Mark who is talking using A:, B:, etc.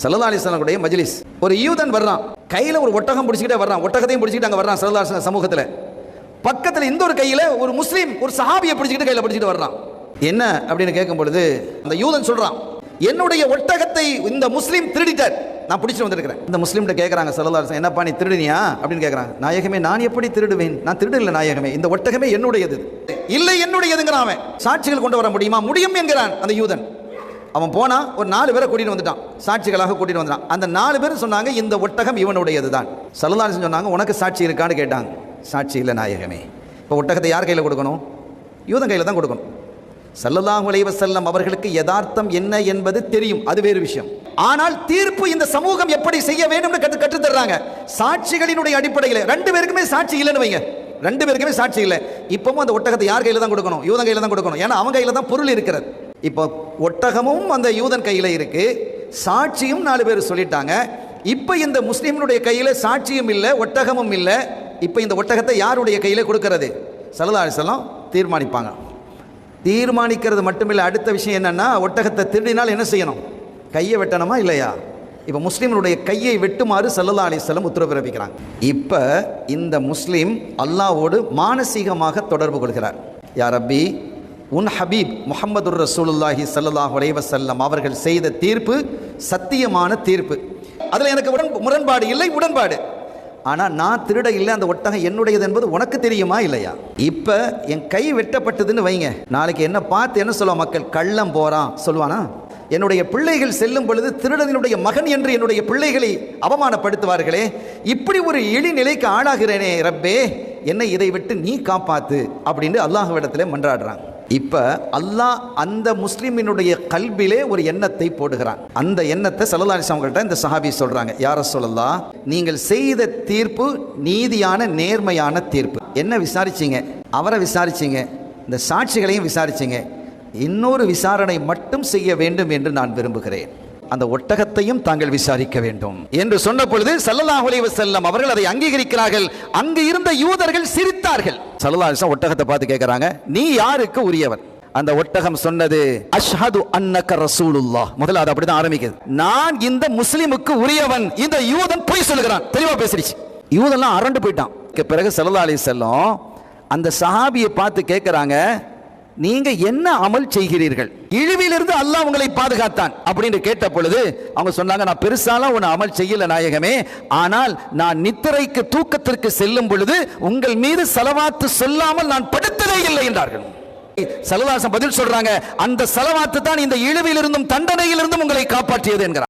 A: ஸல்லல்லாஹு அலைஹி வஸல்லம் மஜ்லிஸ். ஒரு யூதன் வர்றான், கையில் ஒரு ஒட்டகம் பிடிச்சிக்கிட்டே வர்றான், ஒட்டகத்தையும் பிடிச்சிக்கிட்டு அங்கே வர்றான் ஸல்லல்லாஹு அலைஹி வஸல்லம் சமூகத்தில். பக்கத்தில் இந்த ஒரு கையில் ஒரு முஸ்லீம் ஒரு சஹாபியை பிடிச்சிக்கிட்டு கையில் பிடிச்சிட்டு வர்றான். என்ன அப்படின்னு கேட்கும் பொழுது அந்த யூதன் சொல்றான், என்னுடைய ஒட்டகத்தை இந்த முஸ்லீம் திருடிட்டார், நான் பிடிச்சிட்டு வந்திருக்கிறேன். இந்த முஸ்லீம்கிட்ட கேட்குறாங்க ஸல்லல்லாஹு அலைஹி வஸல்லம், என்னப்பா நீ திருடுனியா அப்படின்னு கேட்குறாங்க. நாயகமே, நான் எப்படி திருடுவேன், நான் திருடல நாயகமே, இந்த ஒட்டகமே என்னுடையது. இல்லை என்னுடையதுங்கிறான் அவன். சாட்சிகள் கொண்டு வர முடியுமா? முடியும் என்கிறான் அந்த யூதன். அவன் போனா ஒரு 4 பேரை கூட்டிட்டு வந்துட்டான், சாட்சிகளாக கூட்டிட்டு வந்துட்டான். அந்த 4 பேர் சொன்னாங்க இந்த ஒட்டகம் இவனுடையது தான். ஸல்லல்லாஹு அலைஹி வஸல்லம் சொன்னாங்க, உனக்கு சாட்சி இருக்கான்னு கேட்டாங்க. சாட்சி இல்லை நாயகமே. இப்போ ஒட்டகத்தை யார் கையில் கொடுக்கணும்? யூதன் கையில் தான் கொடுக்கணும். ஸல்லல்லாஹு அலைஹி வஸல்லம் அவர்களுக்கு யதார்த்தம் என்ன என்பது தெரியும், அது வேறு விஷயம். ஆனால் தீர்ப்பு இந்த சமூகம் எப்படி செய்ய வேண்டும் கற்று தர்றாங்க. சாட்சிகளினுடைய அடிப்படையில் 2 பேருக்குமே சாட்சி இல்லைன்னு வைங்க, 2 பேருக்குமே சாட்சி இல்லை. இப்பவும் அந்த ஒட்டகத்தை யார் கையில் தான் கொடுக்கணும்? யூதன் கையில் தான் கொடுக்கணும். ஏன்னா அவங்க கையில் தான் பொருள் இருக்கிறது. இப்போ ஒட்டகமும் அந்த யூதன் கையில் இருக்கு, சாட்சியும் 4 பேர் சொல்லிட்டாங்க. இப்போ இந்த முஸ்லீம்னுடைய கையில் சாட்சியும் இல்லை, ஒட்டகமும் இல்லை. இப்போ இந்த ஒட்டகத்தை யாருடைய கையில் கொடுக்கறது? ஸல்லல்லாஹு அலைஹி வஸல்லம் தீர்மானிப்பாங்க. தீர்மானிக்கிறது மட்டுமில்லை, அடுத்த விஷயம் என்னன்னா, ஒட்டகத்தை திருடினால் என்ன செய்யணும்? கையை வெட்டணுமா இல்லையா? இப்போ முஸ்லீம்களுடைய கையை வெட்டுமாறு ஸல்லல்லாஹு அலைஹி வஸல்லம் உத்தரவு பிறப்பிக்கிறாங்க. இப்போ இந்த முஸ்லீம் அல்லாஹ்வோடு மானசீகமாக தொடர்பு கொள்கிறார். யா ரப்பி, உன் ஹபீப் முஹம்மதுர் ரசூலுல்லாஹி ஸல்லல்லாஹு அலைஹி வஸல்லம் அவர்கள் செய்த தீர்ப்பு சத்தியமான தீர்ப்பு, அதில் எனக்கு முரண்பாடு இல்லை, உடன்பாடு. ஆனால் நான் திருட இல்லை, அந்த ஒட்டகம் என்னுடையது என்பது உனக்கு தெரியுமா இல்லையா? இப்போ என் கை வெட்டப்பட்டதுன்னு வைங்க, நாளைக்கு என்ன பார்த்து என்ன சொல்லுவா மக்கள்? கள்ளம் போகிறான் சொல்லுவானா? என்னுடைய பிள்ளைகள் செல்லும் பொழுது திருடனுடைய மகன் என்று என்னுடைய பிள்ளைகளை அவமானப்படுத்துவார்களே, இப்படி ஒரு இழிநிலைக்கு ஆளாகிறேனே ரப்பே, என்னை இதை விட்டு நீ காப்பாத்து அப்படின்னு அல்லாஹ்விடத்தில் மன்றாடுறாங்க. இப்போ அல்லாஹ் அந்த முஸ்லிமினுடைய கல்பிலே ஒரு எண்ணத்தை போடுகிறான். அந்த எண்ணத்தை ஸல்லல்லாஹு அலைஹி வஸல்லம் இந்த சஹாபி சொல்றாங்க, யா ரசூலல்லாஹ், நீங்கள் செய்த தீர்ப்பு நீதியான நேர்மையான தீர்ப்பு. என்ன விசாரிச்சிங்க? அவரை விசாரிச்சிங்க, இந்த சாட்சிகளையும் விசாரிச்சிங்க. இன்னொரு விசாரணை மட்டும் செய்ய வேண்டும் என்று நான் விரும்புகிறேன், அந்த ஒட்டகத்தையும் தாங்கள் விசாரிக்க வேண்டும் என்று சொன்ன பொழுது ஸல்லல்லாஹு அலைஹி வஸல்லம் அவர்கள் அதை அங்கீகரிக்கிறார்கள். அங்கு இருந்த யூதர்கள் சிரித்தார்கள். ஸல்லல்லாஹு அலைஹி வஸல்லம் ஒட்டகத்தை பார்த்து கேட்கிறாங்க, நீ யாருக்கு உரியவன்? அந்த ஒட்டகம் சொன்னது, அஷ்ஹது அன்னக ரசூலுல்லாஹ். முதல்ல அது அப்படிதான் ஆரம்பிக்குது, நான் இந்த முஸ்லிமுக்கு உரியவன். இந்த யூதன் பொய் சொல்லுகிறான், தெளிவா பேசிடுச்சு. யூதன்லாம் அரண்டு போயிட்டான். பிறகு ஸல்லல்லாஹு அலைஹி வஸல்லம் அந்த சஹாபியை பார்த்து கேட்கிறாங்க, நீங்க என்ன அமல் செய்கிறீர்கள்? இழிவிலிருந்து அல்லாஹ் உங்களை பாதுகாத்தான் அப்படின்னு கேட்ட பொழுது அவங்க சொன்னாங்க, நான் பெருசாலாம் ஒன்று அமல் செய்யல நாயகமே, ஆனால் நான் நித்திரைக்கு தூக்கத்திற்கு செல்லும் பொழுது உங்கள் மீது ஸலவாத்து சொல்லாமல் நான் படுத்ததே இல்லை என்றார்கள். ஸல்லல்லாஹு அலைஹி வஸல்லம் பதில் சொல்றாங்க, அந்த ஸலவாத்து தான் இந்த இழிவிலிருந்தும் தண்டனையிலிருந்தும் உங்களை காப்பாற்றியது என்கிறார்.